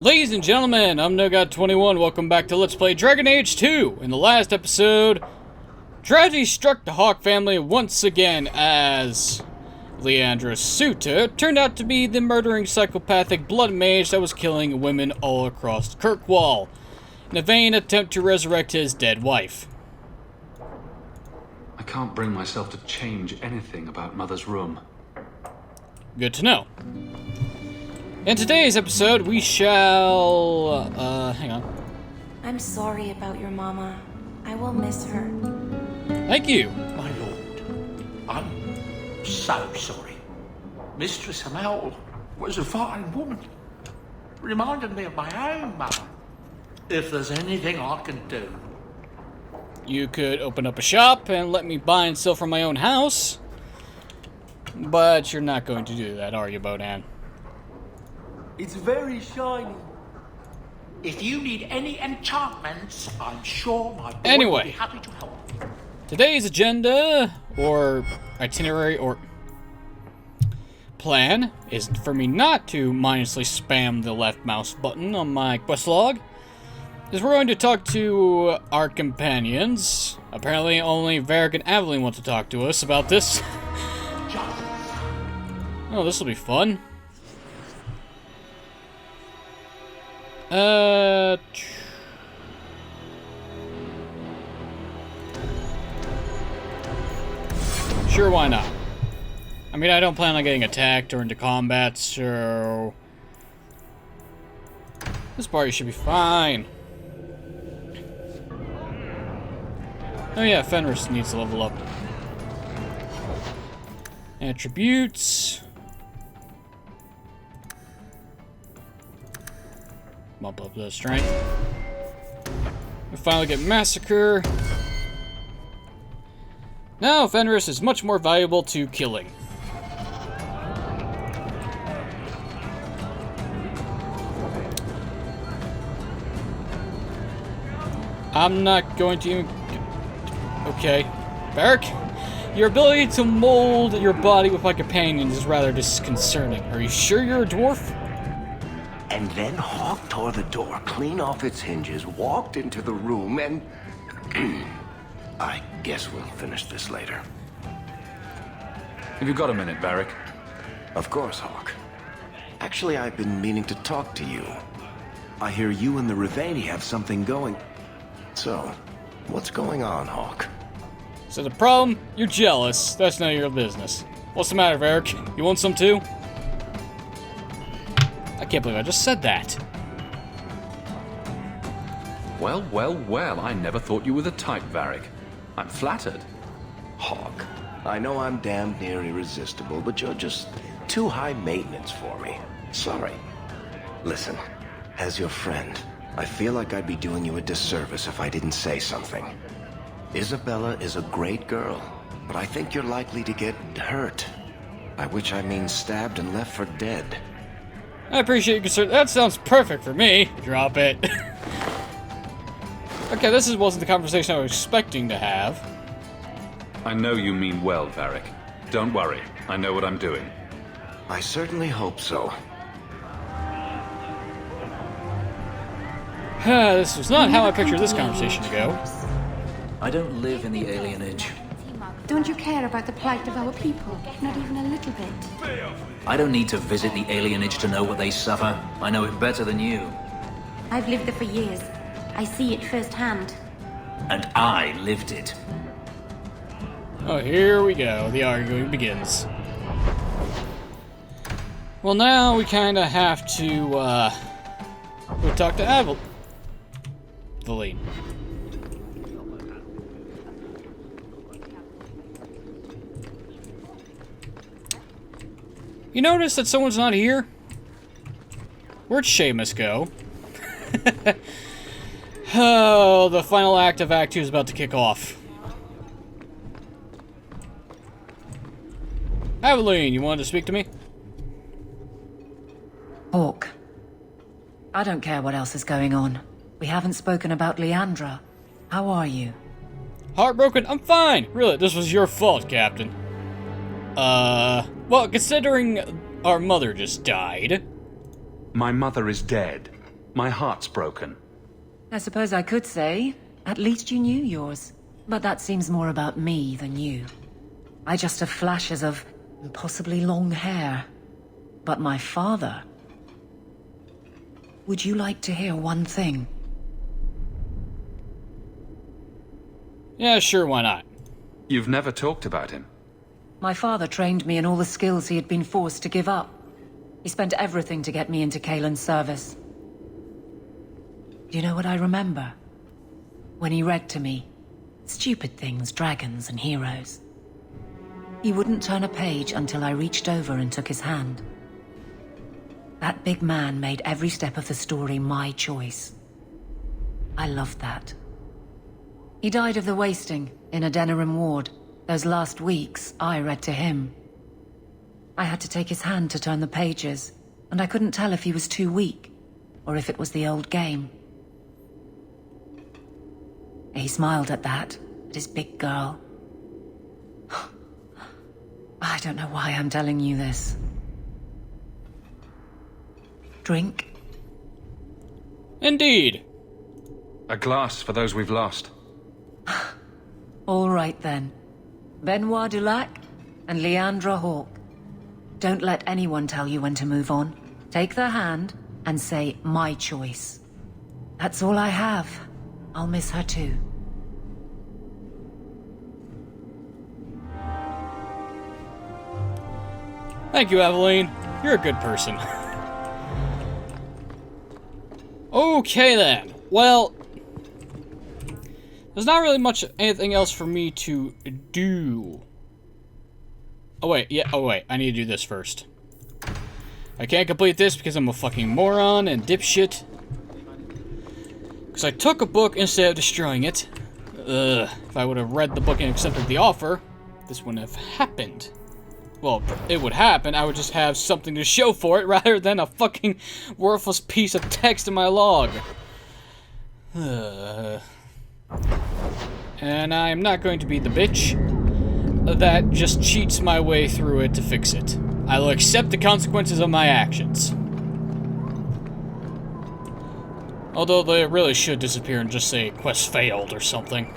Ladies and gentlemen, I'm NoGod21. Welcome back to Let's Play Dragon Age 2. In the last episode, tragedy struck the Hawk family once again as Leandra's suitor turned out to be the murdering psychopathic blood mage that was killing women all across Kirkwall in a vain attempt to resurrect his dead wife. I can't bring myself to change anything about Mother's room. Good to know. In today's episode, we shall, hang on. I'm sorry about your mama. I will miss her. Thank you. My lord, I'm so sorry. Mistress Hamel was a fine woman. Reminded me of my own mother. If there's anything I can do. You could open up a shop and let me buy and sell from my own house. But you're not going to do that, are you, Bodan? It's very shiny. If you need any enchantments, I'm sure my boy will be happy to help. Today's agenda, or itinerary, or plan, is for me not to mindlessly spam the left mouse button on my quest log. Is we're going to talk to our companions. Apparently only Varric and Aveline want to talk to us about this. Oh, this will be fun. Sure, why not? I mean, I don't plan on getting attacked or into combat, so this party should be fine. Oh yeah, Fenris needs to level up. Attributes. Bump up the strength. We finally get Massacre. Now Fenris is much more valuable to killing. I'm not going to even... Okay. Varric, your ability to mold your body with my companions is rather disconcerting. Are you sure you're a dwarf? And then Hawk tore the door clean off its hinges, walked into the room, and... I guess we'll finish this later. Have you got a minute, Varric? Of course, Hawk. Actually, I've been meaning to talk to you. I hear you and the Rivani have something going. So, what's going on, Hawk? So the problem? You're jealous. That's none of your business. What's the matter, Varric? You want some too? I can't believe I just said that. Well, well, well, I never thought you were the type, Varric. I'm flattered. Hawk, I know I'm damned near irresistible, but you're just too high maintenance for me. Sorry. Listen, as your friend, I feel like I'd be doing you a disservice if I didn't say something. Isabella is a great girl, but I think you're likely to get hurt. By which I mean stabbed and left for dead. I appreciate your concern. That sounds perfect for me. Drop it. Okay, this wasn't the conversation I was expecting to have. I know you mean well, Varric. Don't worry, I know what I'm doing. I certainly hope so. This was not how I pictured this conversation to go. I don't live in the alienage. Don't you care about the plight of our people? Not even a little bit. I don't need to visit the alienage to know what they suffer. I know it better than you. I've lived there for years. I see it firsthand. And I lived it. Oh, here we go. The arguing begins. Well, now we kind of have to, go talk to Aveline. You notice that someone's not here? Where'd Seamus go? Oh, the final act of Act 2 is about to kick off. Aveline, you wanted to speak to me? Hawk. I don't care what else is going on. We haven't spoken about Leandra. How are you? Heartbroken? I'm fine. Really, this was your fault, Captain. Well, considering our mother just died. My mother is dead. My heart's broken. I suppose I could say, at least you knew yours. But that seems more about me than you. I just have flashes of impossibly long hair. But my father... Would you like to hear one thing? Yeah, sure, why not? You've never talked about him. My father trained me in all the skills he had been forced to give up. He spent everything to get me into Kaelin's service. Do you know what I remember? When he read to me. Stupid things, dragons and heroes. He wouldn't turn a page until I reached over and took his hand. That big man made every step of the story my choice. I loved that. He died of the wasting in a Denerim ward. Those last weeks, I read to him. I had to take his hand to turn the pages, and I couldn't tell if he was too weak, or if it was the old game. He smiled at that, at his big girl. I don't know why I'm telling you this. Drink? Indeed. A glass for those we've lost. All right then. Benoit Dulac and Leandra Hawke. Don't let anyone tell you when to move on. Take their hand and say, my choice. That's all I have. I'll miss her too. Thank you, Aveline. You're a good person. Okay then. Well, there's not really much anything else for me to do. Oh wait, yeah, oh wait, I need to do this first. I can't complete this because I'm a fucking moron and dipshit. Because I took a book instead of destroying it. If I would have read the book and accepted the offer, this wouldn't have happened. Well, it would happen, I would just have something to show for it rather than a fucking worthless piece of text in my log. And I'm not going to be the bitch that just cheats my way through it to fix it. I will accept the consequences of my actions. Although they really should disappear and just say quest failed or something.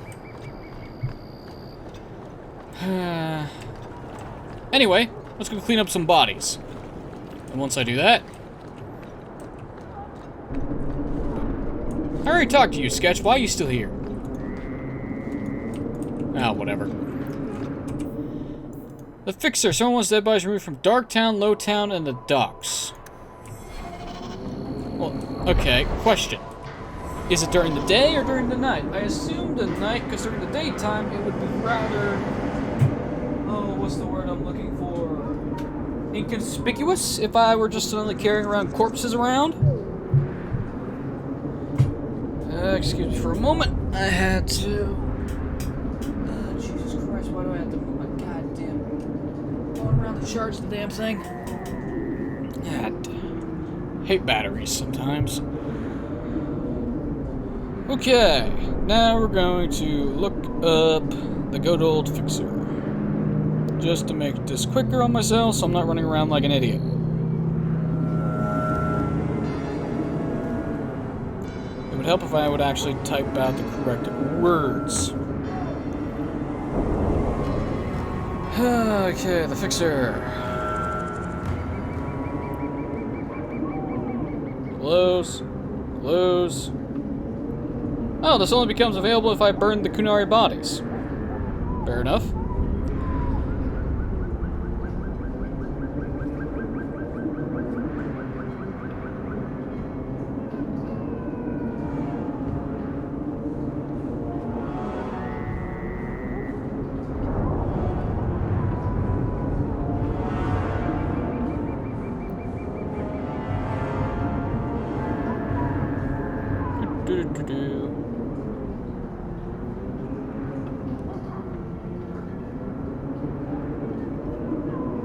Anyway, let's go clean up some bodies. And once I do that... I already talked to you, Sketch. Why are you still here? Ah, whatever. The Fixer. Someone wants dead bodies removed from Darktown, Lowtown, and the docks. Well, okay. Question. Is it during the day or during the night? I assumed the night, because during the daytime, it would be rather... Oh, what's the word I'm looking for? Inconspicuous? If I were just suddenly carrying around corpses around? Excuse me for a moment. I had to... Jesus Christ, why do I have to move my goddamn... going around to charge the damn thing? God. Hate batteries sometimes. Okay, now we're going to look up the good old Fixer. Just to make this quicker on myself so I'm not running around like an idiot. It would help if I would actually type out the correct words. Okay, the Fixer. Close. Close. Oh, this only becomes available if I burn the Qunari bodies. Fair enough.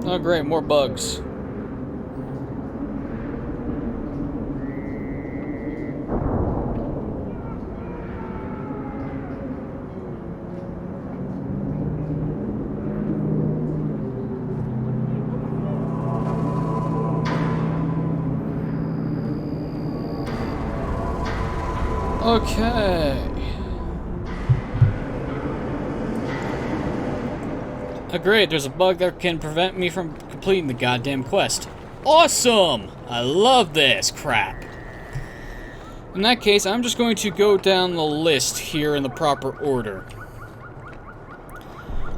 Oh great, more bugs. Okay. Oh, great, there's a bug that can prevent me from completing the goddamn quest. Awesome! I love this crap. In that case, I'm just going to go down the list here in the proper order.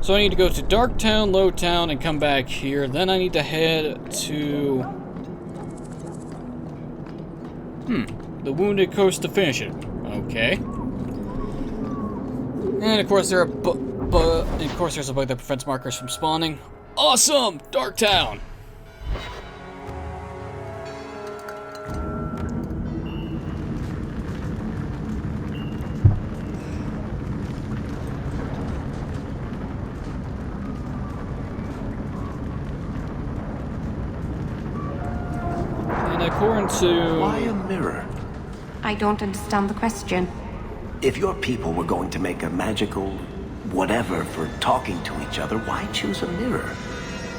So I need to go to Darktown, Lowtown, and come back here. Then I need to head to... the Wounded Coast to finish it. Okay. And of course there's a bug that prevents markers from spawning. Awesome! Darktown! And according to... Why a mirror? I don't understand the question. If your people were going to make a magical whatever for talking to each other, why choose a mirror?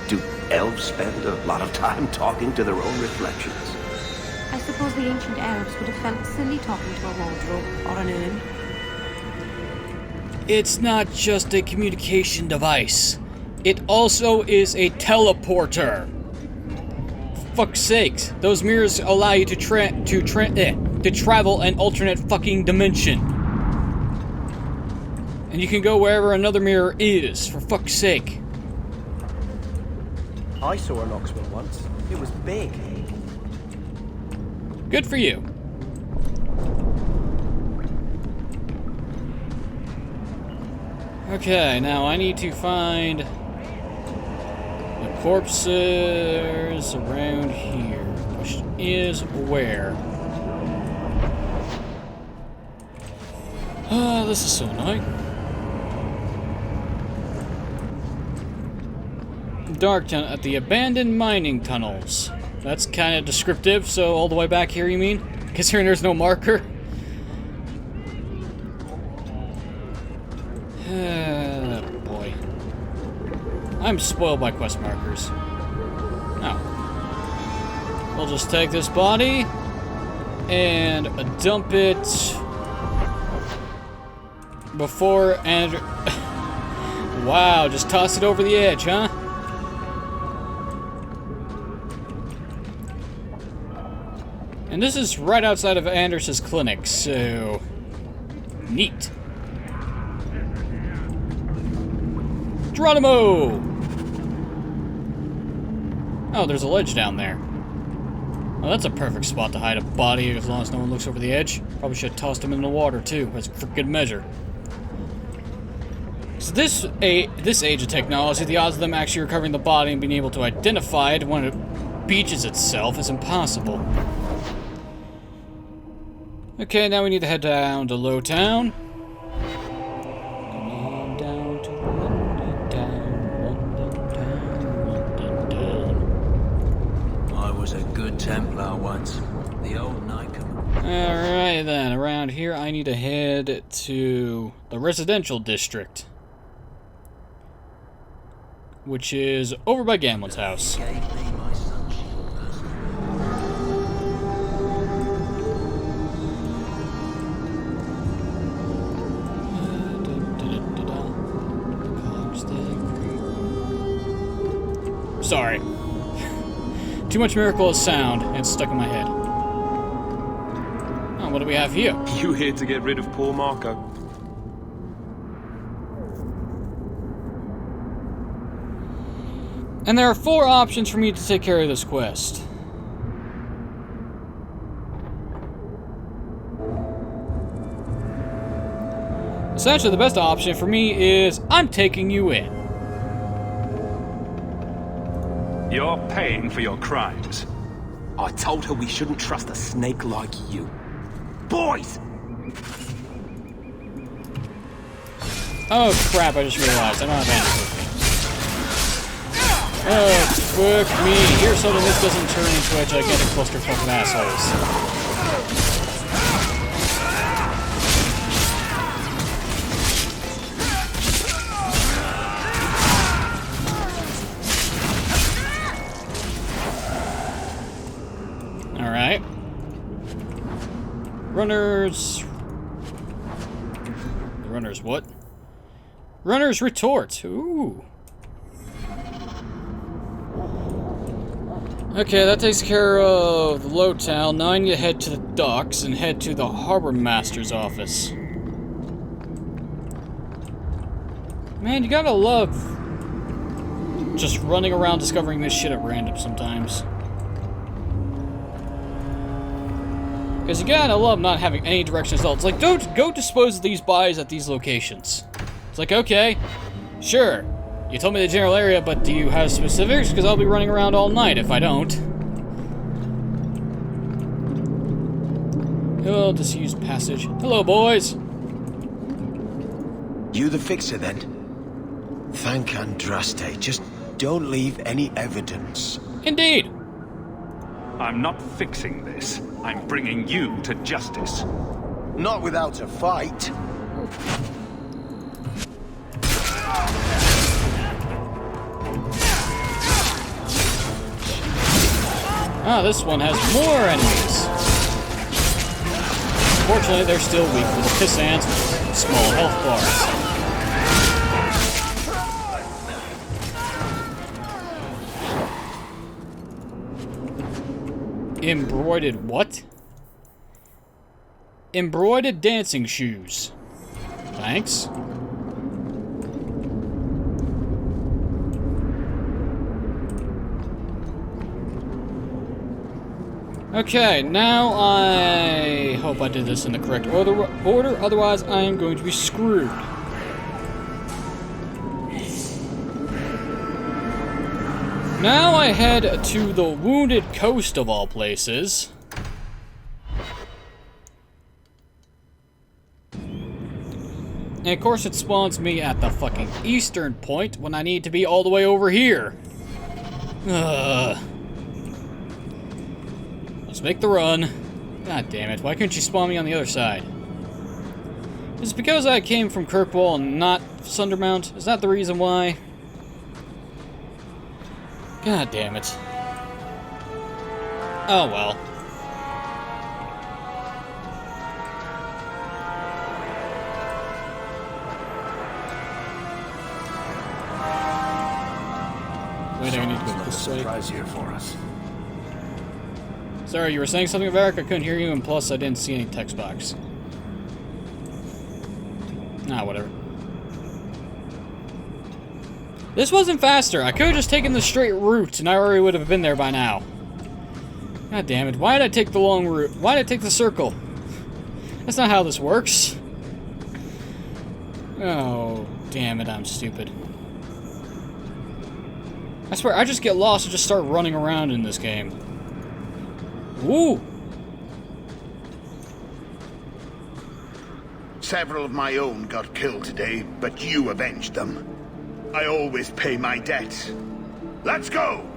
Do elves spend a lot of time talking to their own reflections? I suppose the ancient Arabs would have felt silly talking to a wardrobe or an urn. It's not just a communication device. It also is a teleporter. For fuck's sakes, those mirrors allow you to travel an alternate fucking dimension. And you can go wherever another mirror is, for fuck's sake. I saw an Oxman once. It was big. Good for you. Okay, now I need to find the corpses around here, which is where? This is so annoying. Darktown at the abandoned mining tunnels. That's kind of descriptive, so all the way back here, you mean? Considering there's no marker? Boy. I'm spoiled by quest markers. Oh. We'll just take this body and dump it before and... Wow, just toss it over the edge, huh? And this is right outside of Anders's clinic, so... Neat. Geronimo! Oh, there's a ledge down there. Well, that's a perfect spot to hide a body as long as no one looks over the edge. Probably should have tossed him in the water, too, as for good measure. So this age of technology, the odds of them actually recovering the body and being able to identify it when it beaches itself is impossible. Okay, now we need to head down to Lowtown. Come on down to London town. I was a good Templar once. The old Knight Command. Alright then, around here I need to head to the residential district, which is over by Gamlin's house. Gave me my sunshine first. Sorry. Too much miracle of sound, and it's stuck in my head. Oh, what do we have here? You here to get rid of poor Marco? And there are 4 options for me to take care of this quest. Essentially, the best option for me is I'm taking you in. You're paying for your crimes. I told her we shouldn't trust a snake like you. Boys! Oh crap, I just realized I don't have ammo with me. Oh, fuck me. Here's something this doesn't turn into a gigantic clusterfuck of assholes. Alright. Runners. Runner's what? Runner's retort. Ooh. Okay, that takes care of the Lowtown. Now I need to head to the docks and head to the Harbor Master's office. Man, you gotta love just running around discovering this shit at random sometimes. Because you gotta love not having any direction at all. It's like, don't go dispose of these buys at these locations. It's like, okay, sure. You told me the general area, but do you have specifics? Because I'll be running around all night if I don't. Oh, disused passage. Hello, boys. You the fixer, then? Thank Andraste. Just don't leave any evidence. Indeed. I'm not fixing this. I'm bringing you to justice. Not without a fight. Ah, this one has more enemies. Fortunately, they're still weak for the pissants with small health bars. Embroidered what? Embroidered dancing shoes. Thanks. Okay, now I hope I did this in the correct order, otherwise I am going to be screwed. Now I head to the Wounded Coast of all places. And of course it spawns me at the fucking eastern point when I need to be all the way over here. Let's make the run. God damn it, why couldn't you spawn me on the other side? Is it because I came from Kirkwall and not Sundermount? Is that the reason why? God damn it. Oh well. Wait, I need to go this way. Surprise here for us. Sorry, you were saying something, Varric? I couldn't hear you, and plus I didn't see any text box. Ah, whatever. This wasn't faster. I could have just taken the straight route, and I already would have been there by now. God damn it. Why did I take the long route? Why did I take the circle? That's not how this works. Oh, damn it, I'm stupid. I swear, I just get lost and just start running around in this game. Woo! Several of my own got killed today, but you avenged them. I always pay my debts. Let's go!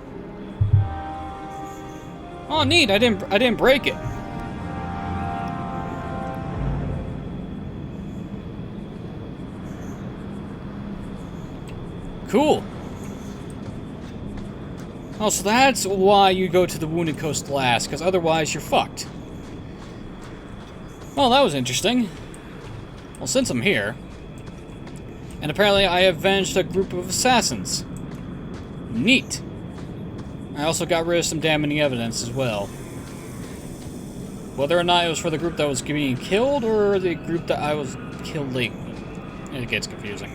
Oh, neat! I didn't break it. Cool. Oh, so that's why you go to the Wounded Coast last, because otherwise you're fucked. Well, that was interesting. Well, since I'm here, and apparently I avenged a group of assassins. Neat. I also got rid of some damning evidence as well. Whether or not it was for the group that was being killed, or the group that I was killing. It gets confusing.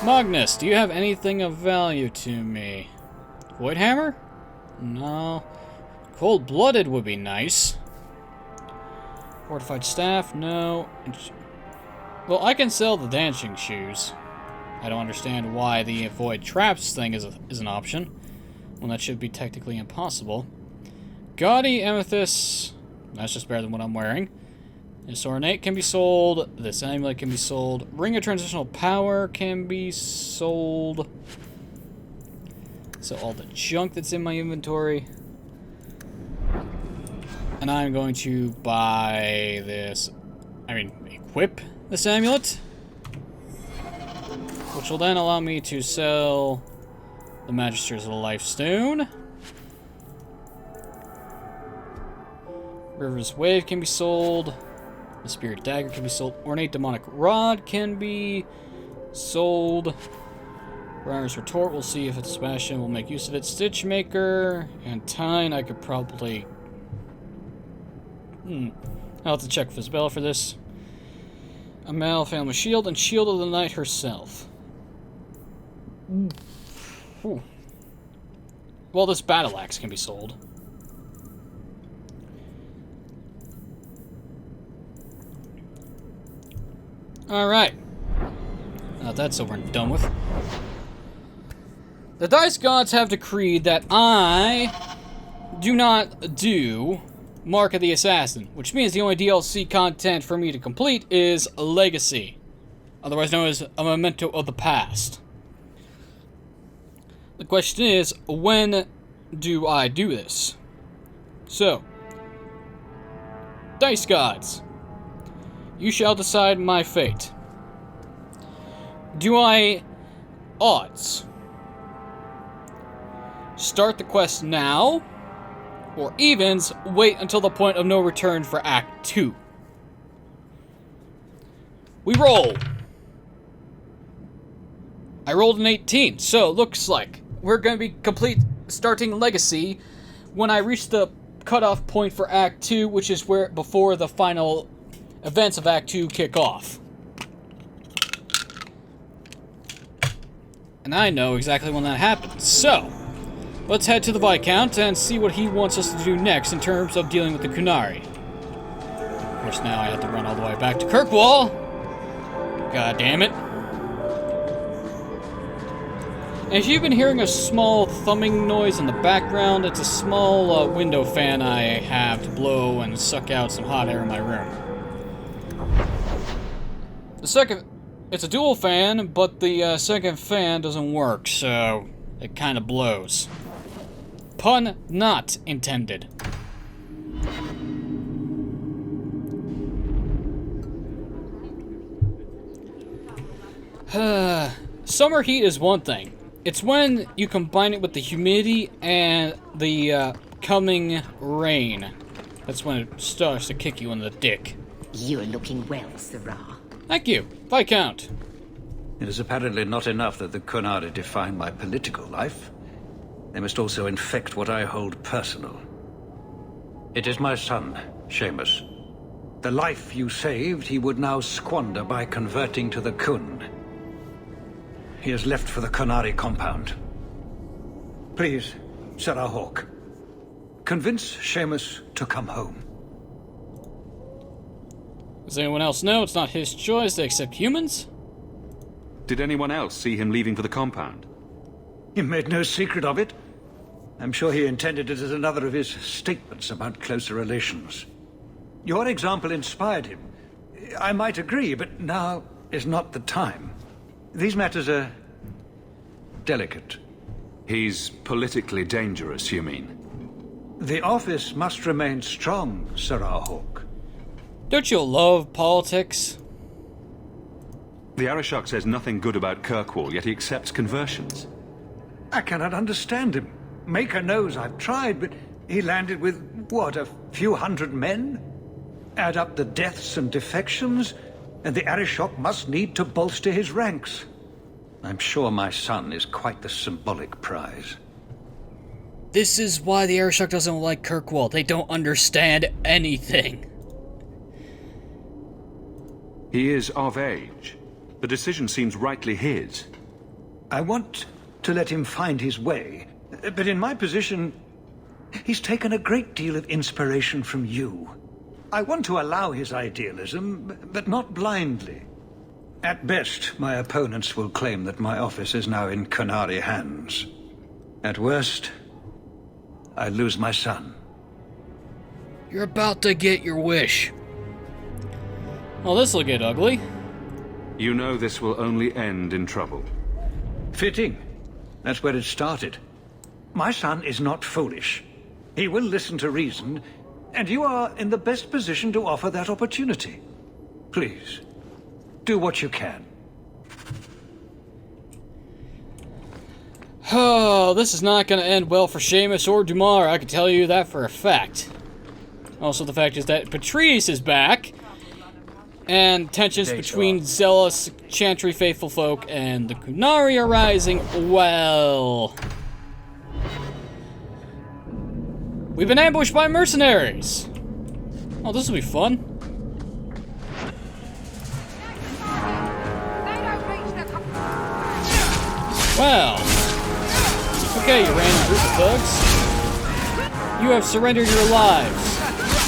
Magnus, do you have anything of value to me? Void Hammer? No. Cold-blooded would be nice. Fortified staff? No. Well, I can sell the dancing shoes. I don't understand why the void traps thing is an option, when that should be technically impossible. Gaudy amethyst. That's just better than what I'm wearing. This ornate can be sold. This amulet can be sold. Ring of transitional power can be sold. So all the junk that's in my inventory. And I'm going to buy this, equip this amulet. Which will then allow me to sell the Magister's Lifestone. River's Wave can be sold. The Spirit Dagger can be sold. Ornate Demonic Rod can be sold. Briar's Retort, we'll see if it's smashed in. We'll make use of it. Stitchmaker and Tine, I could probably... I'll have to check with Isabella for this. Amal, Family Shield, and Shield of the Knight herself. Ooh. Well, this Battle Axe can be sold. Alright. Now that's over and done with. The Dice Gods have decreed that I do not do Mark of the Assassin, which means the only DLC content for me to complete is Legacy, otherwise known as a Memento of the Past. The question is, when do I do this? So, Dice Gods, you shall decide my fate. Do I odds start the quest now, or evens wait until the point of no return for Act 2? We roll. I rolled an 18, so it looks like we're going to be starting Legacy when I reach the cutoff point for Act 2, which is where before the final events of Act 2 kick off. And I know exactly when that happens. So, let's head to the Viscount and see what he wants us to do next in terms of dealing with the Qunari. Of course, now I have to run all the way back to Kirkwall. God damn it. And if you've been hearing a small thumbing noise in the background, it's a small window fan I have to blow and suck out some hot air in my room. It's a dual fan, but the second fan doesn't work, so it kind of blows. Pun not intended. Summer heat is one thing. It's when you combine it with the humidity and the coming rain. That's when it starts to kick you in the dick. You're looking well, Sirrah. Thank you, Viscount. It is apparently not enough that the Qunari define my political life. They must also infect what I hold personal. It is my son, Seamus. The life you saved, he would now squander by converting to the Qun. He has left for the Qunari Compound. Please, Sirrah Hawke, convince Seamus to come home. Does anyone else know it's not his choice to accept humans? Did anyone else see him leaving for the compound? He made no secret of it. I'm sure he intended it as another of his statements about closer relations. Your example inspired him. I might agree, but now is not the time. These matters are delicate. He's politically dangerous, you mean? The office must remain strong, Sirrah Hawke. Don't you love politics? The Arishok says nothing good about Kirkwall, yet he accepts conversions. I cannot understand him. Maker knows I've tried, but he landed with, what, a few hundred men? Add up the deaths and defections, and the Arishok must need to bolster his ranks. I'm sure my son is quite the symbolic prize. This is why the Arishok doesn't like Kirkwall. They don't understand anything. He is of age. The decision seems rightly his. I want to let him find his way, but in my position, he's taken a great deal of inspiration from you. I want to allow his idealism, but not blindly. At best, my opponents will claim that my office is now in Qunari hands. At worst, I lose my son. You're about to get your wish. Well, this'll get ugly. You know this will only end in trouble. Fitting. That's where it started. My son is not foolish. He will listen to reason, and you are in the best position to offer that opportunity. Please, do what you can. Oh, this is not going to end well for Seamus or Dumar, I can tell you that for a fact. Also, the fact is that Patrice is back, And tensions between zealous Chantry faithful folk and the Qunari are rising. Well, we've been ambushed by mercenaries. Oh, this will be fun. Well, okay, you random group of thugs. You have surrendered your lives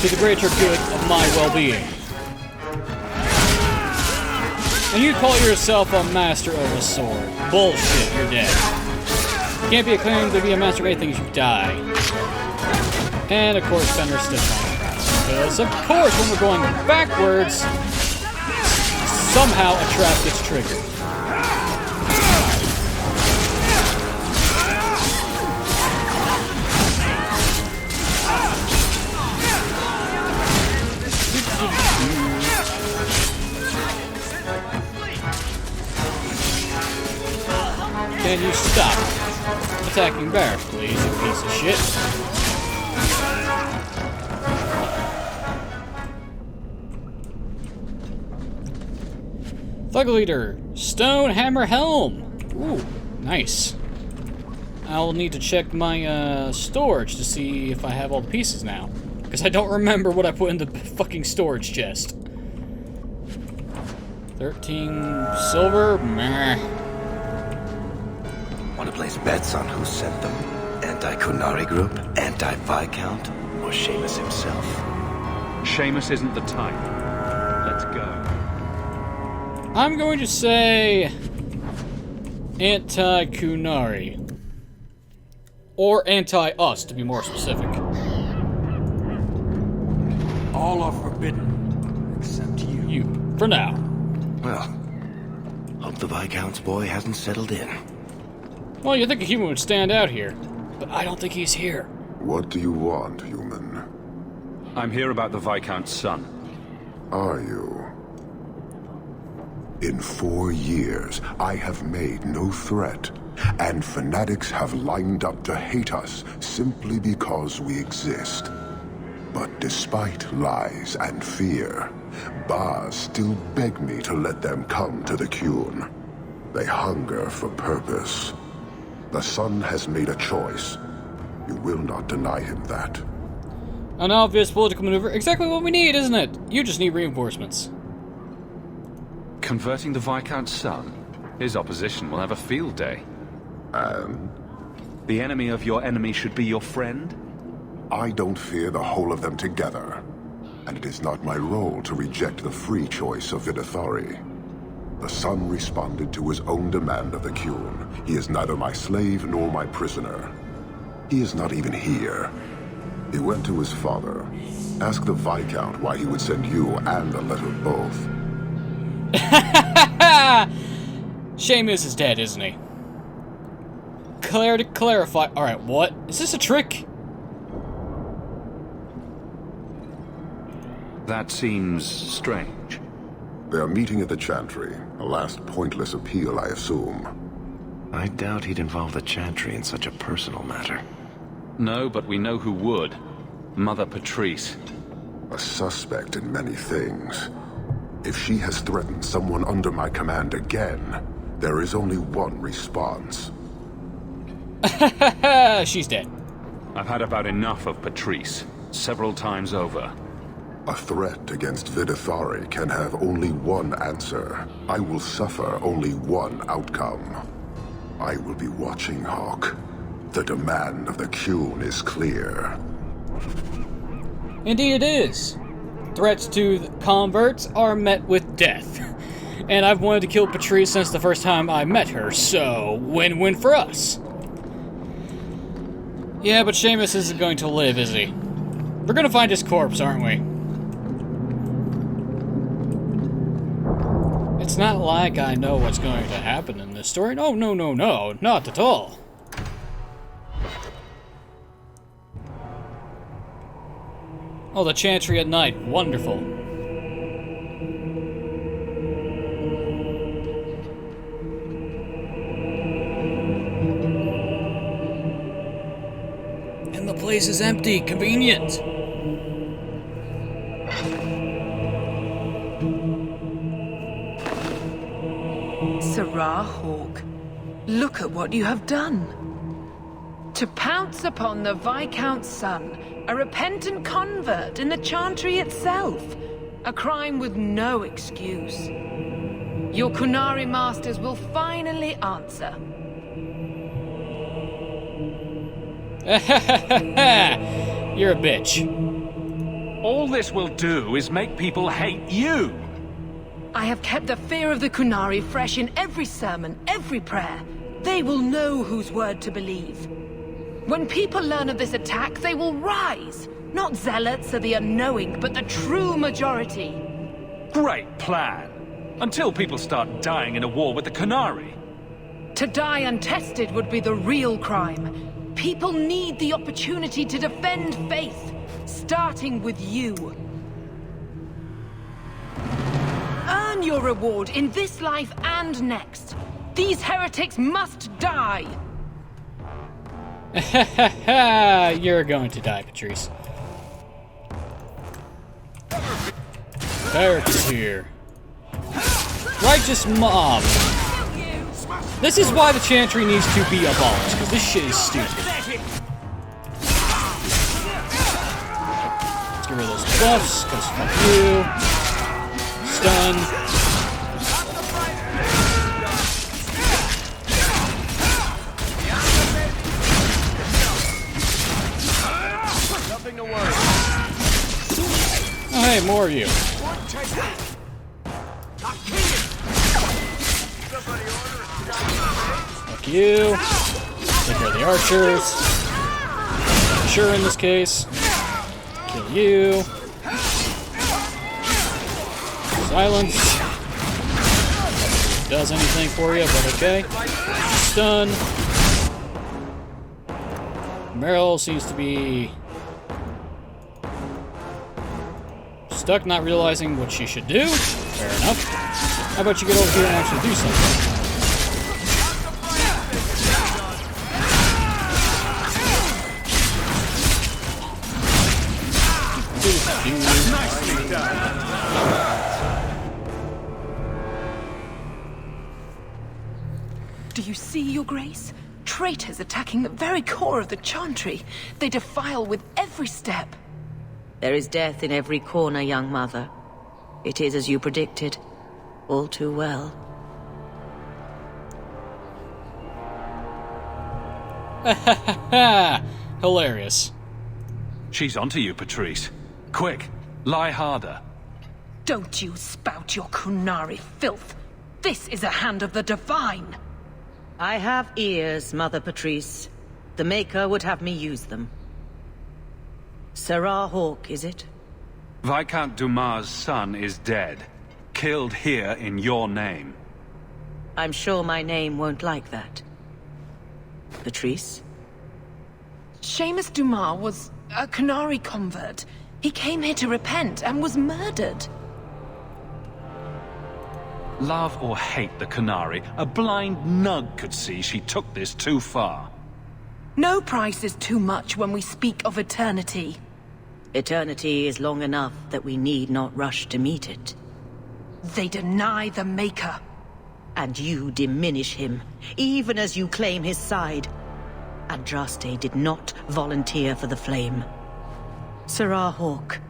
to the greater good of my well-being. And you call yourself a master of a sword. Bullshit, you're dead. You can't be acclaimed to be a master of anything if you die. And of course, Fenrir stiff on the ground. Because of course, when we're going backwards, somehow a trap gets triggered. Can you stop attacking bears, please, you piece of shit? Thug leader, stone hammer helm. Ooh, nice. I'll need to check my storage to see if I have all the pieces now, because I don't remember what I put in the fucking storage chest. 13 silver, meh. Want to place bets on who sent them? Anti-Qunari group, anti-Viscount, or Seamus himself? Seamus isn't the type. Let's go. I'm going to say anti-Qunari. Or anti-us, to be more specific. All are forbidden, except you. You, for now. Well, hope the Viscount's boy hasn't settled in. Well, you'd think a human would stand out here, but I don't think he's here. What do you want, human? I'm here about the Viscount's son. Are you? In 4 years, I have made no threat, and fanatics have lined up to hate us simply because we exist. But despite lies and fear, Baz still beg me to let them come to the Qun. They hunger for purpose. The son has made a choice. You will not deny him that. An obvious political maneuver. Exactly what we need, isn't it? You just need reinforcements. Converting the Viscount's son? His opposition will have a field day. And? The enemy of your enemy should be your friend? I don't fear the whole of them together. And it is not my role to reject the free choice of Vidithari. The son responded to his own demand of the Qun. He is neither my slave nor my prisoner. He is not even here. He went to his father. Ask the Viscount why he would send you and a letter both. Seamus is dead, isn't he? Clarify. Alright, what? Is this a trick? That seems strange. They are meeting at the Chantry. A last pointless appeal, I assume. I doubt he'd involve the Chantry in such a personal matter. No, but we know who would. Mother Patrice. A suspect in many things. If she has threatened someone under my command again, there is only one response. She's dead. I've had about enough of Patrice. Several times over. A threat against Vidithari can have only one answer. I will suffer only one outcome. I will be watching, Hawk. The demand of the Qun is clear. Indeed it is. Threats to the converts are met with death. And I've wanted to kill Patrice since the first time I met her, so win-win for us. Yeah, but Seamus isn't going to live, is he? We're gonna find his corpse, aren't we? It's not like I know what's going to happen in this story. No, no, no, no, not at all. Oh, the Chantry at night. Wonderful. And the place is empty. Convenient. Sarah Hawke, look at what you have done. To pounce upon the Viscount's son, a repentant convert in the Chantry itself. A crime with no excuse. Your Qunari masters will finally answer. You're a bitch. All this will do is make people hate you. I have kept the fear of the Qunari fresh in every sermon, every prayer. They will know whose word to believe. When people learn of this attack, they will rise. Not zealots or the unknowing, but the true majority. Great plan. Until people start dying in a war with the Qunari. To die untested would be the real crime. People need the opportunity to defend faith, starting with you. Earn your reward in this life and next. These heretics must die. You're going to die, Patrice. Derek is here. Righteous mob. This is why the Chantry needs to be abolished, because this shit is stupid. Let's get rid of those buffs, because fuck you. Stun. Oh, hey, more of you. Fuck you. Take care of the archers. Sure, in this case. Kill you. Silence. Does anything for you, but okay. Stun. Meryl seems to be stuck, not realizing what she should do. Fair enough. How about you get over here and actually do something? Do you see, Your Grace? Traitors attacking the very core of the Chantry. They defile with every step. There is death in every corner, young mother. It is as you predicted. All too well. Hilarious. She's onto you, Patrice. Quick, lie harder. Don't you spout your Qunari filth. This is a hand of the divine. I have ears, Mother Patrice. The Maker would have me use them. Sarah Hawke, is it? Viscount Dumas' son is dead. Killed here in your name. I'm sure my name won't like that. Patrice? Seamus Dumas was a Qunari convert. He came here to repent and was murdered. Love or hate the Qunari, a blind nug could see she took this too far. No price is too much when we speak of eternity. Eternity is long enough that we need not rush to meet it. They deny the Maker. And you diminish him, even as you claim his side. Andraste did not volunteer for the flame. Sarah Hawke,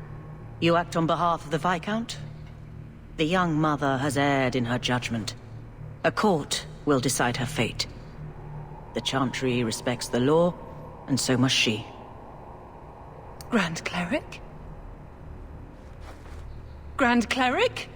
you act on behalf of the Viscount? The young mother has erred in her judgment. A court will decide her fate. The Chantry respects the law, and so must she. Grand Cleric? Grand Cleric?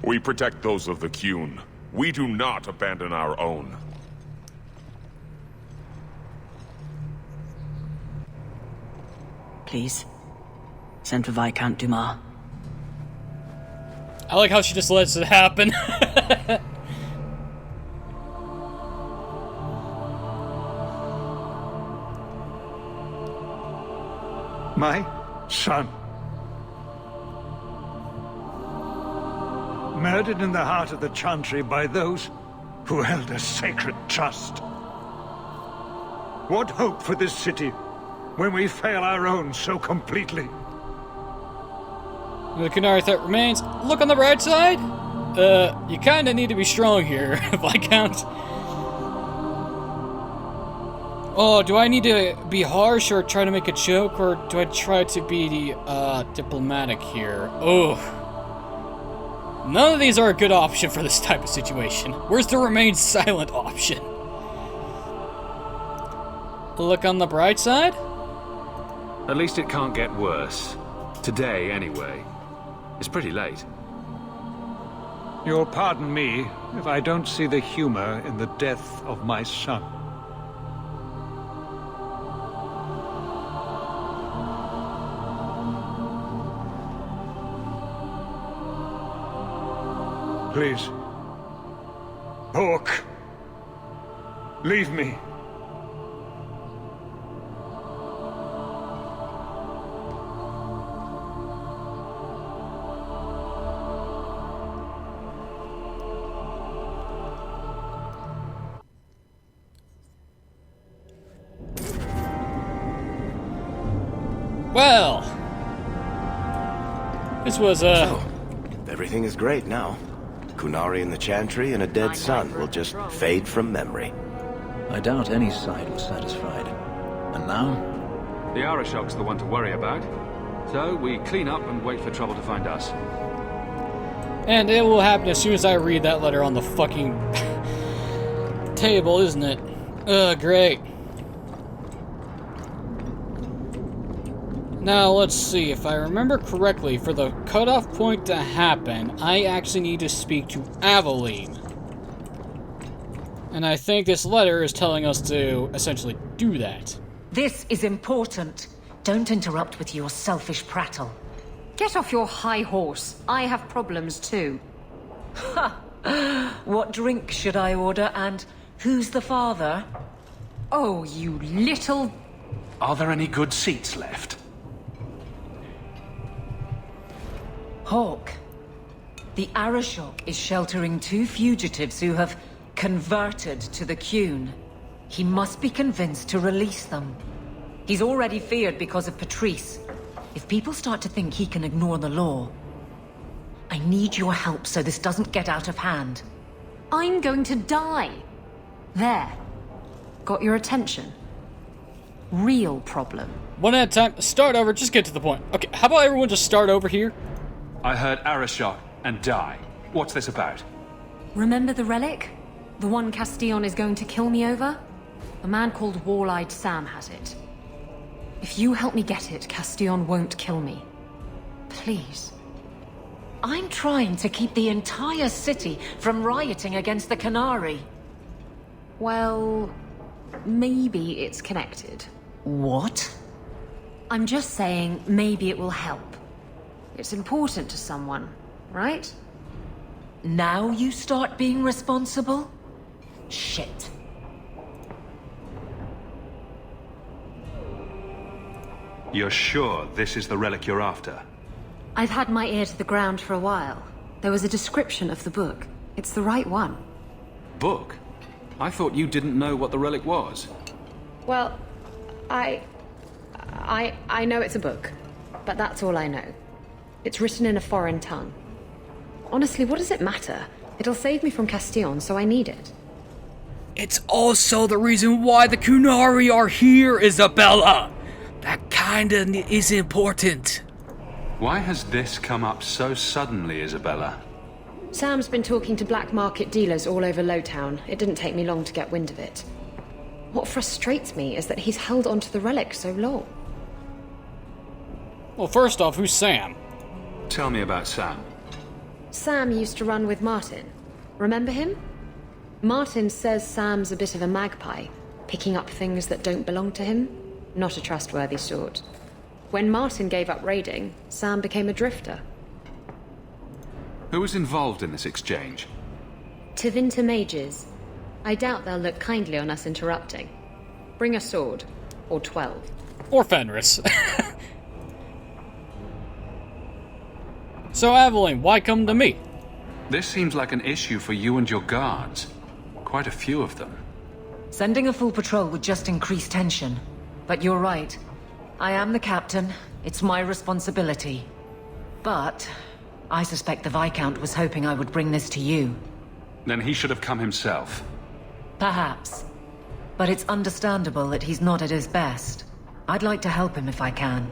We protect those of the Qun. We do not abandon our own. Please, send for Viscount Dumas. I like how she just lets it happen. My son. Murdered in the heart of the Chantry by those who held a sacred trust. What hope for this city when we fail our own so completely? The Qunari threat remains. Look on the bright side. You kinda need to be strong here, Viscount. Oh, do I need to be harsh or try to make a joke, or do I try to be diplomatic here? Oh. None of these are a good option for this type of situation. Where's the remain silent option? Look on the bright side? At least it can't get worse. Today, anyway. It's pretty late. You'll pardon me if I don't see the humor in the death of my son. Please. Hawk. Leave me. Well, this was So, everything is great now. Qunari in the Chantry and a dead son will just fade from memory. I doubt any side was satisfied. And now? The Arashok's the one to worry about. So we clean up and wait for trouble to find us. And it will happen as soon as I read that letter on the fucking table, isn't it? Great. Now, let's see. If I remember correctly, for the cutoff point to happen, I actually need to speak to Aveline. And I think this letter is telling us to essentially do that. This is important. Don't interrupt with your selfish prattle. Get off your high horse. I have problems too. Ha! What drink should I order, and who's the father? Oh, you little... Are there any good seats left? Hawk. The Arashok is sheltering 2 fugitives who have converted to the Qun. He must be convinced to release them. He's already feared because of Patrice. If people start to think he can ignore the law, I need your help so this doesn't get out of hand. I'm going to die. There. Got your attention? Real problem. One at a time. Start over. Just get to the point. Okay, how about everyone just start over here? I heard Arashok and die. What's this about? Remember the relic? The one Castillon is going to kill me over? A man called Wall-Eyed Sam has it. If you help me get it, Castillon won't kill me. Please. I'm trying to keep the entire city from rioting against the Qunari. Well, maybe it's connected. What? I'm just saying maybe it will help. It's important to someone, right? Now you start being responsible? Shit. You're sure this is the relic you're after? I've had my ear to the ground for a while. There was a description of the book. It's the right one. Book? I thought you didn't know what the relic was. Well, I know it's a book, but that's all I know. It's written in a foreign tongue. Honestly, what does it matter? It'll save me from Castillon, so I need it. It's also the reason why the Qunari are here, Isabella. That kinda is important. Why has this come up so suddenly, Isabella? Sam's been talking to black market dealers all over Lowtown. It didn't take me long to get wind of it. What frustrates me is that he's held onto the relic so long. Well, first off, who's Sam? Tell me about Sam. Sam used to run with Martin. Remember him? Martin says Sam's a bit of a magpie, picking up things that don't belong to him. Not a trustworthy sort. When Martin gave up raiding, Sam became a drifter. Who was involved in this exchange? Tevinter mages. I doubt they'll look kindly on us interrupting. Bring a sword. Or 12. Or Fenris. So, Aveline, why come to me? This seems like an issue for you and your guards. Quite a few of them. Sending a full patrol would just increase tension. But you're right. I am the captain. It's my responsibility. But I suspect the Viscount was hoping I would bring this to you. Then he should have come himself. Perhaps. But it's understandable that he's not at his best. I'd like to help him if I can.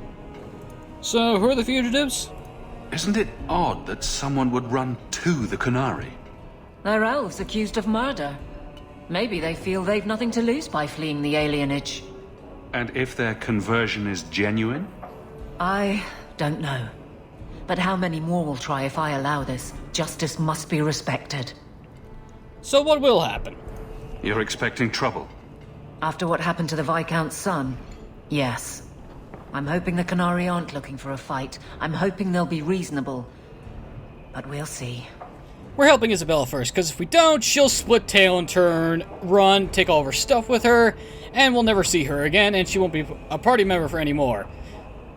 So, who are the fugitives? Isn't it odd that someone would run to the Qunari? They're elves accused of murder. Maybe they feel they've nothing to lose by fleeing the alienage. And if their conversion is genuine? I don't know. But how many more will try if I allow this? Justice must be respected. So what will happen? You're expecting trouble? After what happened to the Viscount's son, yes. I'm hoping the Qunari aren't looking for a fight. I'm hoping they'll be reasonable. But we'll see. We're helping Isabella first, because if we don't, she'll split tail and turn, run, take all of her stuff with her, and we'll never see her again, and she won't be a party member for anymore.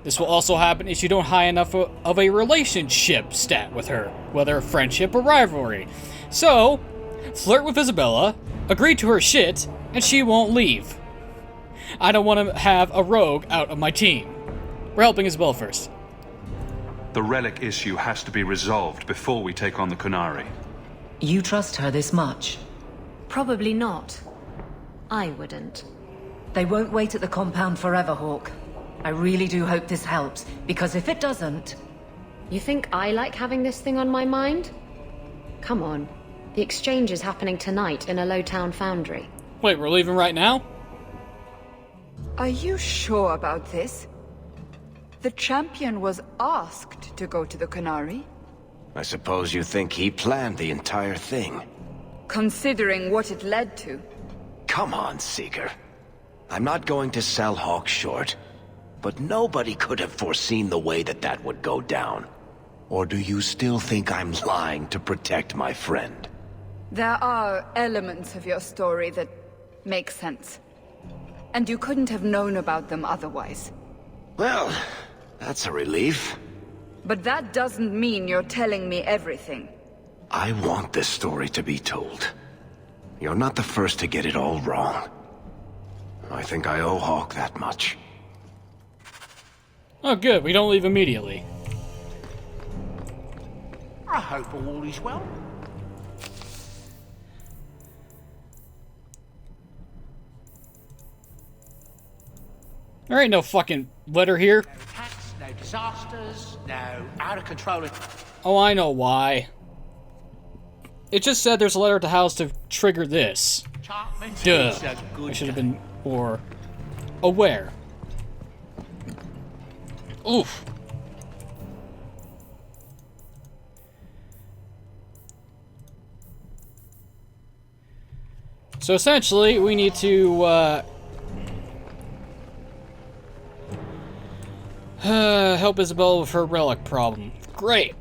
This will also happen if you don't high enough of a relationship stat with her, whether friendship or rivalry. So, flirt with Isabella, agree to her shit, and she won't leave. I don't want to have a rogue out of my team. We're helping Isabella first. The relic issue has to be resolved before we take on the Qunari. You trust her this much? Probably not. I wouldn't. They won't wait at the compound forever, Hawk. I really do hope this helps, because if it doesn't... You think I like having this thing on my mind? Come on. The exchange is happening tonight in a Lowtown Foundry. Wait, we're leaving right now? Are you sure about this? The champion was asked to go to the Qunari. I suppose you think he planned the entire thing. Considering what it led to. Come on, Seeker. I'm not going to sell Hawk short, but nobody could have foreseen the way that would go down. Or do you still think I'm lying to protect my friend? There are elements of your story that make sense. And you couldn't have known about them otherwise. Well, that's a relief. But that doesn't mean you're telling me everything. I want this story to be told. You're not the first to get it all wrong. I think I owe Hawk that much. Oh good, we don't leave immediately. I hope all is well. There ain't no fucking letter here. No attacks, no disasters, no out of control. Oh, I know why. It just said there's a letter at the house to trigger this. Duh. I should have been more aware. Oof. So essentially, we need to help Isabella with her relic problem. Great.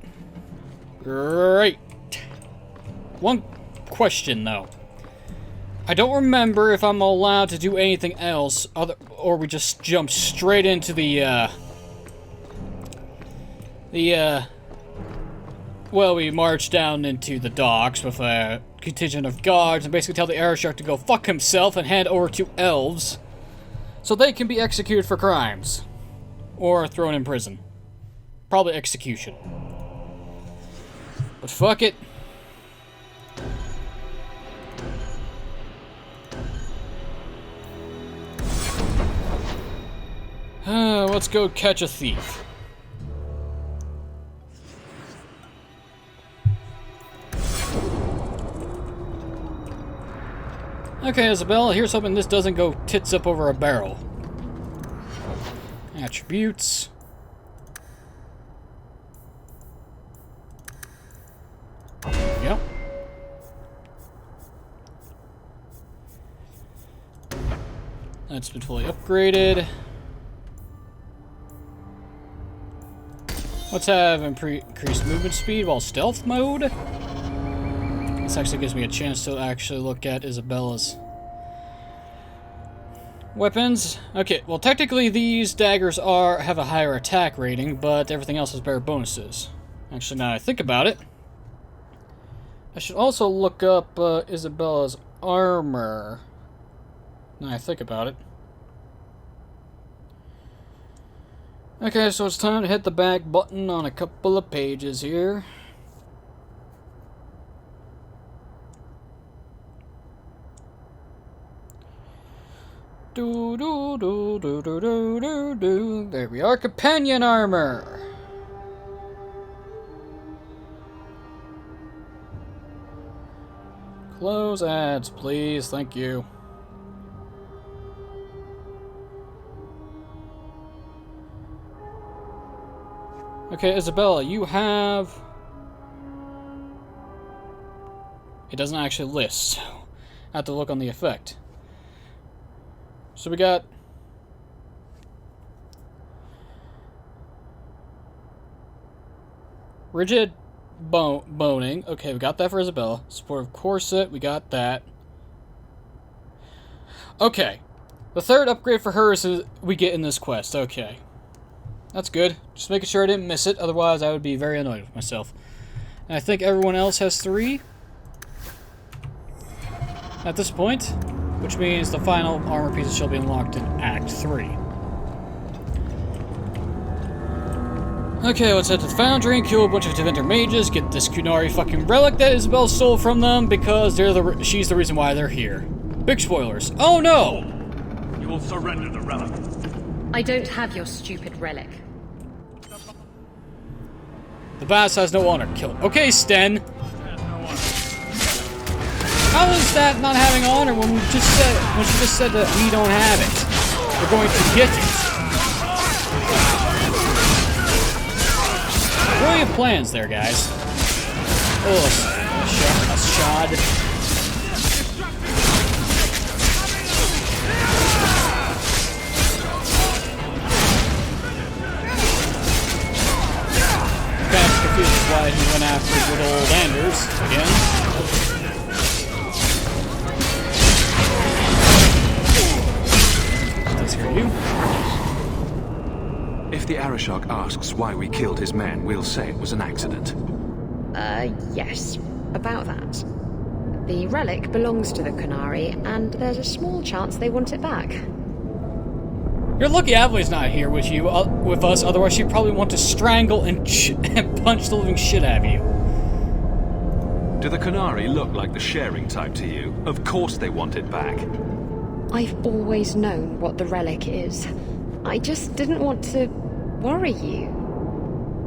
Great. One question, though. I don't remember if I'm allowed to do anything else, or we just jump straight into well, we march down into the docks with a contingent of guards and basically tell the arrow shark to go fuck himself and hand over to elves so they can be executed for crimes. Or thrown in prison. Probably execution. But fuck it. Let's go catch a thief. Okay, Isabella, here's hoping this doesn't go tits up over a barrel. Attributes. There we go. That's been fully upgraded. Let's have increased movement speed while stealth mode. This actually gives me a chance to actually look at Isabella's weapons. Okay, well technically these daggers have a higher attack rating, but everything else has better bonuses. Actually, now I think about it, I should also look up Isabella's armor. Now I think about it. Okay, so it's time to hit the back button on a couple of pages here. Do do do do do do do do. There we are, companion armor. Close ads, please. Thank you. Okay, Isabella, you have... It doesn't actually list, so I have to look on the effect. So we got... Rigid boning. Okay, we got that for Isabella. Supportive corset, we got that. Okay. The third upgrade for her is we get in this quest. Okay. That's good. Just making sure I didn't miss it, otherwise I would be very annoyed with myself. And I think everyone else has 3 at this point, which means the final armor pieces shall be unlocked in Act 3. Okay, let's head to the Foundry and kill a bunch of Deventer mages, get this Qunari fucking relic that Isabel stole from them, because she's the reason why they're here. Big spoilers. Oh no! You will surrender the relic. I don't have your stupid relic. The boss has no honor. Kill him. Okay, Sten. How is that not having honor when she just said that we don't have it? We're going to get it. Brilliant plans there, guys. Oh, a shot. Why he went after good old Anders again. Let's hear you. If the Arishok asks why we killed his men, we'll say it was an accident. Yes. About that. The relic belongs to the Qunari, and there's a small chance they want it back. You're lucky Avelin's not here with you, with us. Otherwise, she'd probably want to strangle and punch the living shit out of you. Do the Qunari look like the sharing type to you? Of course they want it back. I've always known what the relic is. I just didn't want to worry you.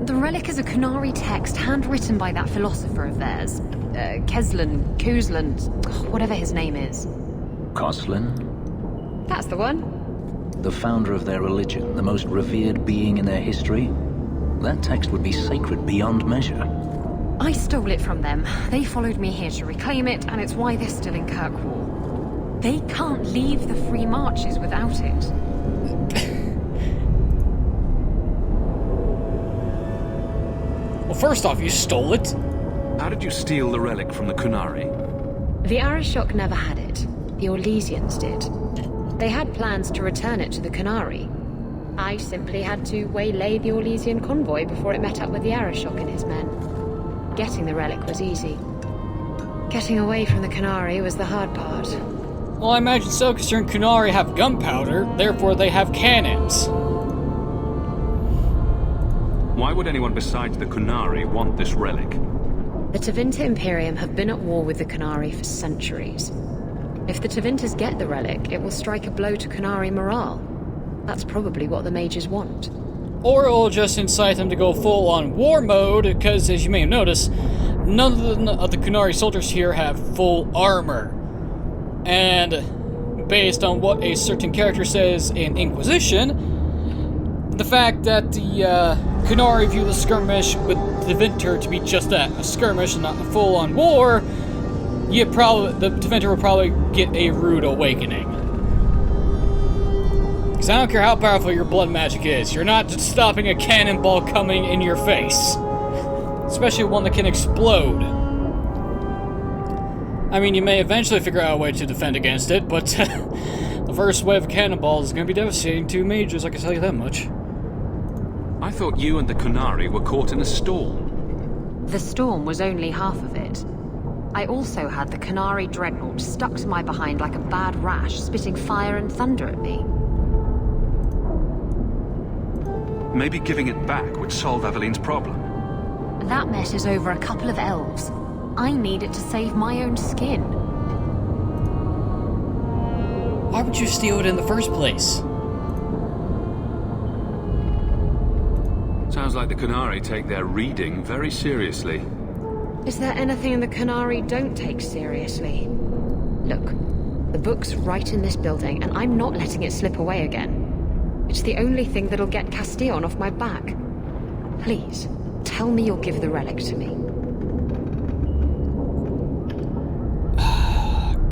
The relic is a Qunari text handwritten by that philosopher of theirs. Kuzlan, whatever his name is. Koslin? That's the one. The founder of their religion, the most revered being in their history? That text would be sacred beyond measure. I stole it from them. They followed me here to reclaim it, and it's why they're still in Kirkwall. They can't leave the Free Marches without it. Well, first off, you stole it. How did you steal the relic from the Qunari? The Arishok never had it. The Orlesians did. They had plans to return it to the Qunari. I simply had to waylay the Orlesian convoy before it met up with the Arishok and his men. Getting the relic was easy. Getting away from the Qunari was the hard part. Well, I imagine so, considering Qunari have gunpowder, therefore they have cannons. Why would anyone besides the Qunari want this relic? The Tevinter Imperium have been at war with the Qunari for centuries. If the Tevinters get the relic, it will strike a blow to Qunari morale. That's probably what the mages want. Or it will just incite them to go full-on war mode, because, as you may have noticed, none of the Qunari soldiers here have full armor. And based on what a certain character says in Inquisition, the fact that the Qunari view the skirmish with the Tevinter to be just that, a skirmish and not a full-on war, the Tevinter will probably get a rude awakening. Because I don't care how powerful your blood magic is, you're not just stopping a cannonball coming in your face. Especially one that can explode. I mean, you may eventually figure out a way to defend against it, but the first wave of cannonballs is going to be devastating to mages, I can tell you that much. I thought you and the Qunari were caught in a storm. The storm was only half of it. I also had the Qunari dreadnought stuck to my behind like a bad rash, spitting fire and thunder at me. Maybe giving it back would solve Eveline's problem. That mess is over a couple of elves. I need it to save my own skin. Why would you steal it in the first place? Sounds like the Qunari take their reading very seriously. Is there anything the Qunari don't take seriously? Look, the book's right in this building, and I'm not letting it slip away again. It's the only thing that'll get Castillon off my back. Please, tell me you'll give the relic to me.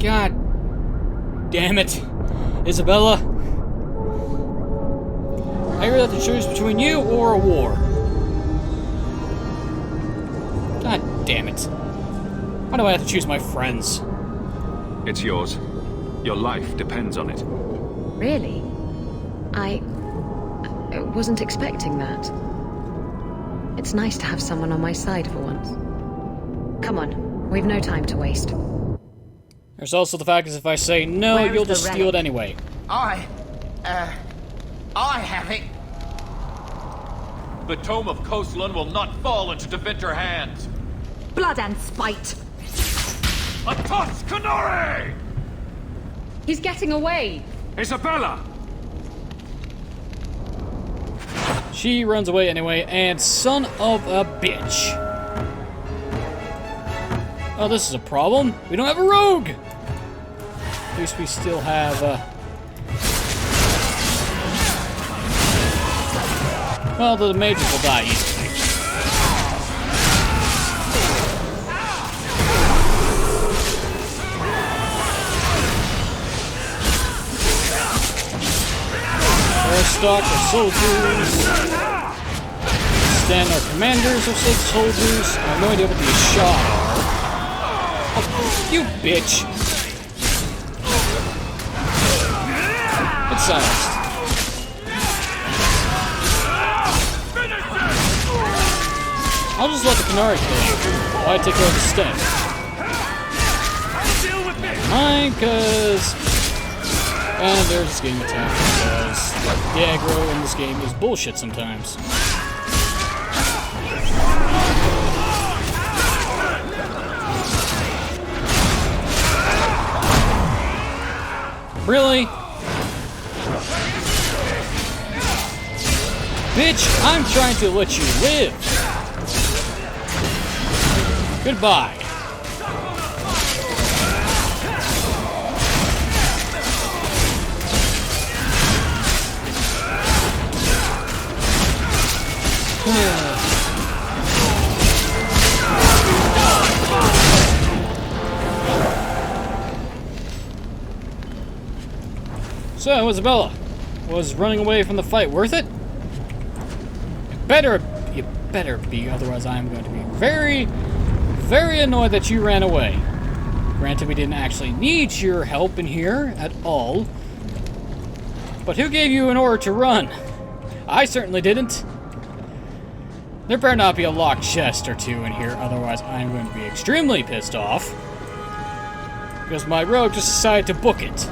God damn it, Isabella. I really have to choose between you or a war. God damn it. Why do I have to choose my friends? It's yours. Your life depends on it. Really? I wasn't expecting that. It's nice to have someone on my side for once. Come on, we've no time to waste. There's also the fact that if I say no, Where you'll is the just steal it relic? anyway. I have it. The Tome of Koslan will not fall into Devinter hands. Blood and spite! A toss, Qunari! He's getting away! Isabella! She runs away anyway, and son of a bitch. Oh, this is a problem. We don't have a rogue! At least we still have, well, the mages will die easily. Our stock of soldiers. Stand our commanders of said soldiers. I have no idea what these shot are. Oh, you bitch! It's silenced. I'll just let the Qunari kill you while I take care of the sting. Mine, cause... And there's this game attack, because the aggro in this game is bullshit sometimes. Really? Bitch, I'm trying to let you live. Goodbye. So, Isabella, was running away from the fight worth it? You better be, otherwise I'm going to be very, very annoyed that you ran away. Granted, we didn't actually need your help in here at all. But who gave you an order to run? I certainly didn't. There better not be a locked chest or two in here, otherwise I'm going to be extremely pissed off. Because my rogue just decided to book it.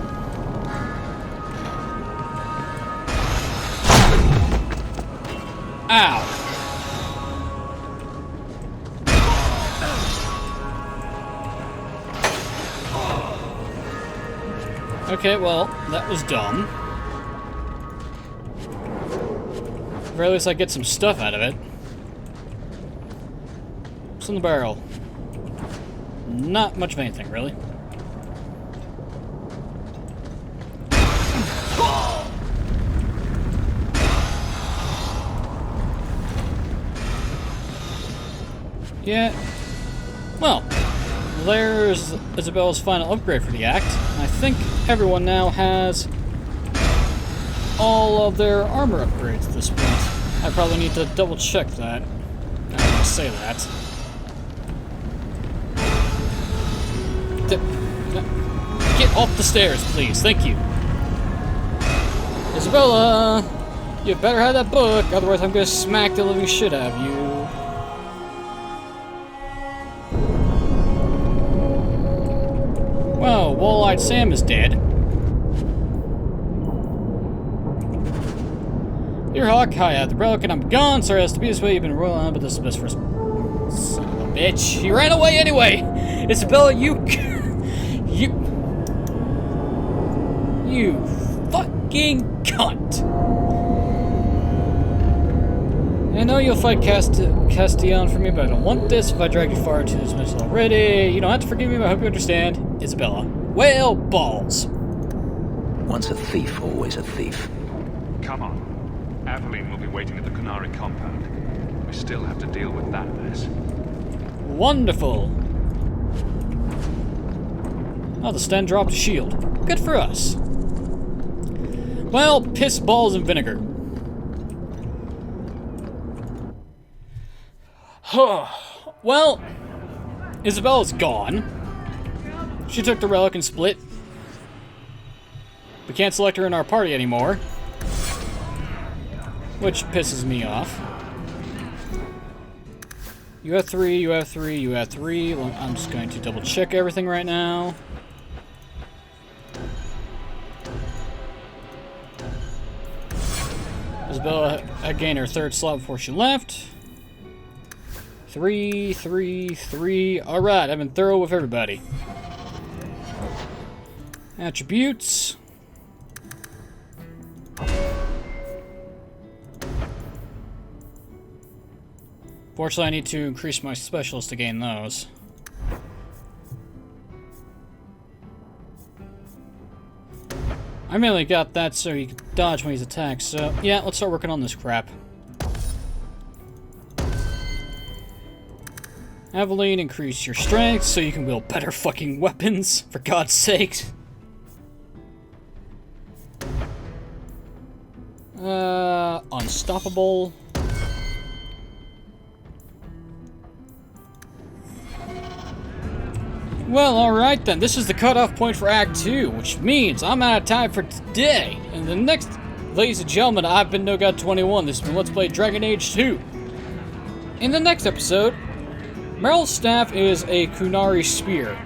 Ow. Okay, well, that was dumb. At the very least I get some stuff out of it. What's in the barrel? Not much of anything, really. Yeah. Well, there's Isabella's final upgrade for the act. I think everyone now has all of their armor upgrades at this point. I probably need to double check that. I'm gonna say that. Get off the stairs, please. Thank you. Isabella, you better have that book, otherwise I'm gonna smack the living shit out of you. implied Sam is dead. Dear Hawk, hi, I have the relic and I'm gone. Sorry it has to be this way. You've been rolling on, but this is best for us. Son of a bitch. He ran away anyway! Isabella, you fucking cunt! I know you'll fight Castillon for me, but I don't want this. If I drag you far into this mess already, you don't have to forgive me, but I hope you understand. Isabella. Well, balls. Once a thief, always a thief. Come on. Aveline will be waiting at the Qunari Compound. We still have to deal with that mess. Wonderful. Oh, the Sten dropped a shield. Good for us. Well, piss, balls, and vinegar. Well, Isabella's gone. She took the relic and split. We can't select her in our party anymore. Which pisses me off. You have 3, you have 3, you have 3. Well, I'm just going to double check everything right now. Isabella had gained her 3rd slot before she left. 3, 3, 3. Alright, I've been thorough with everybody. Attributes. Fortunately, I need to increase my specialist to gain those. I mainly got that so you can dodge when he's attacked, so yeah, let's start working on this crap. Aveline, increase your strength so you can wield better fucking weapons, for God's sake. Unstoppable. Well, alright then, this is the cutoff point for Act 2, which means I'm out of time for today. And the next, ladies and gentlemen, I've been NoGod21, this has been Let's Play Dragon Age 2. In the next episode, Meryl's staff is a Qunari spear.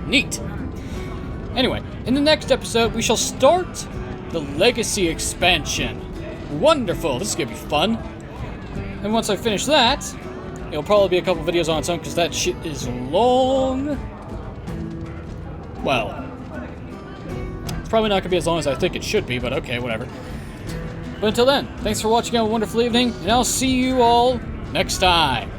Neat. Anyway, in the next episode, we shall start the Legacy expansion. Wonderful, this is gonna be fun. And once I finish that, it'll probably be a couple videos on its own because that shit is long. Well, it's probably not going to be as long as I think it should be, but okay, whatever. But until then, thanks for watching. Have a wonderful evening, and I'll see you all next time.